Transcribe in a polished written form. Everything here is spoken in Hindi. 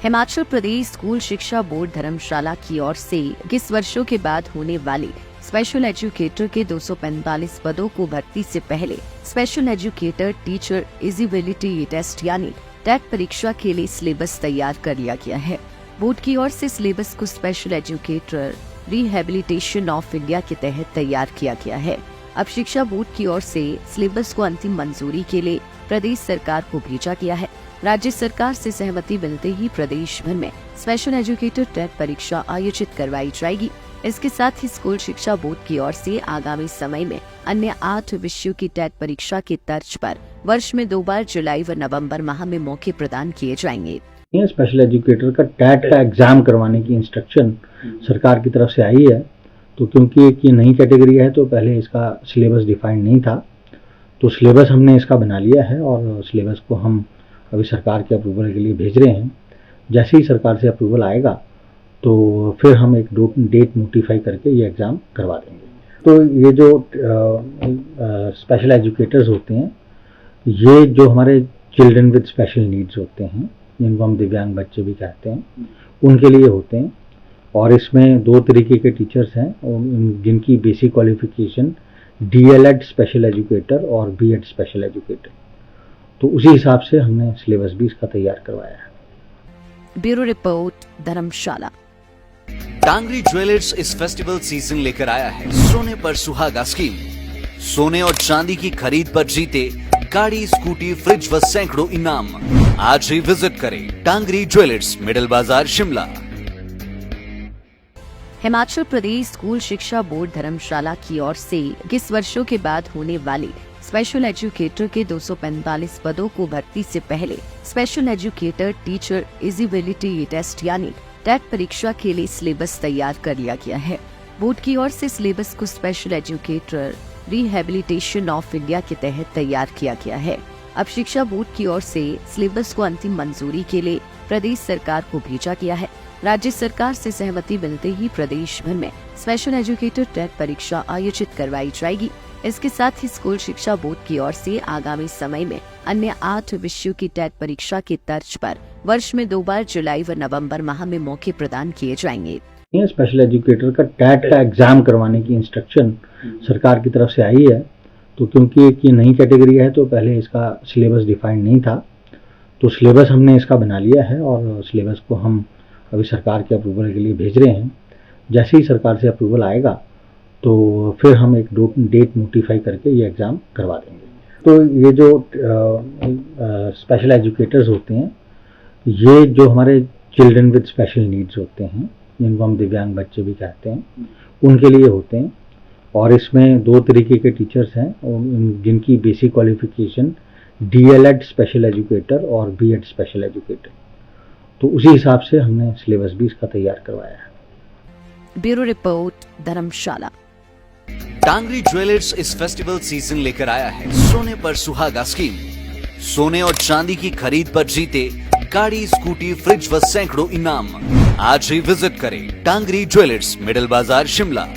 हिमाचल प्रदेश स्कूल शिक्षा बोर्ड धर्मशाला की ओर से 21 वर्षों के बाद होने वाली स्पेशल एजुकेटर के 245 पदों को भर्ती से पहले special educator teacher eligibility test यानी टेट परीक्षा के लिए सिलेबस तैयार कर लिया गया है। बोर्ड की ओर से सिलेबस को special educator rehabilitation of India के तहत तैयार किया गया है। अब शिक्षा बोर्ड की ओर से सिलेबस को अंतिम मंजूरी के लिए प्रदेश सरकार को भेजा गया है। राज्य सरकार से सहमति मिलते ही प्रदेश भर में स्पेशल एजुकेटर टेट परीक्षा आयोजित करवाई जाएगी। इसके साथ ही स्कूल शिक्षा बोर्ड की ओर से आगामी समय में अन्य 8 विषयों की टेट परीक्षा की तर्ज पर वर्ष में 2 बार जुलाई व नवंबर माह में मौके प्रदान किए जाएंगे। स्पेशल एजुकेटर का टेट का एग्जाम करवाने की इंस्ट्रक्शन सरकार की तरफ से आई है। तो क्योंकि ये नई कैटेगरी है तो पहले इसका सिलेबस डिफाइंड नहीं था, तो सिलेबस हमने इसका बना लिया है और सिलेबस को हम अभी सरकार के अप्रूवल के लिए भेज रहे हैं। जैसे ही सरकार से अप्रूवल आएगा तो फिर हम एक डेट नोटिफाई करके ये एग्ज़ाम करवा देंगे। तो ये जो स्पेशल एजुकेटर्स होते हैं, ये जो हमारे चिल्ड्रन विद स्पेशल नीड्स होते हैं, जिनको हम दिव्यांग बच्चे भी कहते हैं, उनके लिए होते हैं। और इसमें 2 तरीके के टीचर्स हैं जिनकी basic qualification DLED special educator और B.Ed स्पेशल एजुकेटर। तो उसी हिसाब से हमने सिलेबस भी इसका तैयार करवाया है। ब्यूरो रिपोर्ट, धर्मशाला। टांगरी ज्वेलर्स इस फेस्टिवल सीजन लेकर आया है सोने पर सुहागा स्कीम। सोने और चांदी की खरीद पर जीते गाड़ी, स्कूटी, फ्रिज व सैकड़ों इनाम। आज ही विजिट करें टांगरी ज्वेलर्स, मिडल बाजार, शिमला। हिमाचल प्रदेश स्कूल शिक्षा बोर्ड धर्मशाला की ओर से 21 वर्षों के बाद होने वाली स्पेशल एजुकेटर के 245 पदों को भर्ती से पहले special educator teacher eligibility test यानी टेट परीक्षा के लिए सिलेबस तैयार कर लिया गया है। बोर्ड की ओर से सिलेबस को special educator rehabilitation of India के तहत तैयार किया गया है। अब शिक्षा बोर्ड की ओर से सिलेबस को अंतिम मंजूरी के लिए प्रदेश सरकार को भेजा गया है। राज्य सरकार से सहमति मिलते ही प्रदेश भर में स्पेशल एजुकेटर टेट परीक्षा आयोजित करवाई जाएगी। इसके साथ ही स्कूल शिक्षा बोर्ड की ओर से आगामी समय में अन्य 8 विषयों की टेट परीक्षा की तर्ज पर वर्ष में 2 बार जुलाई व नवंबर माह में मौके प्रदान किए जाएंगे। स्पेशल एजुकेटर का टेट का एग्जाम करवाने की इंस्ट्रक्शन सरकार की तरफ से आई है। तो क्योंकि ये नई कैटेगरी है तो पहले इसका सिलेबस डिफाइंड नहीं था, तो सिलेबस हमने इसका बना लिया है और सिलेबस को हम अभी सरकार के अप्रूवल के लिए भेज रहे हैं। जैसे ही सरकार से अप्रूवल आएगा तो फिर हम एक डेट नोटिफाई करके ये एग्ज़ाम करवा देंगे। तो ये जो स्पेशल एजुकेटर्स होते हैं, ये जो हमारे चिल्ड्रन विद स्पेशल नीड्स होते हैं, जिनको हम दिव्यांग बच्चे भी कहते हैं, उनके लिए होते हैं। और इसमें 2 तरीके के टीचर्स हैं जिनकी basic qualification DLED special educator और B.Ed स्पेशल एजुकेटर। तो उसी हिसाब से हमने सिलेबस भी इसका तैयार करवाया है। ब्यूरो रिपोर्ट, धर्मशाला। टांगरी ज्वेलर्स इस फेस्टिवल सीजन लेकर आया है सोने पर सुहागा स्कीम। सोने और चांदी की खरीद पर जीते गाड़ी, स्कूटी, फ्रिज व सैकड़ों इनाम। आज ही विजिट करें टांगरी ज्वेलर्स, मिडल बाजार, शिमला।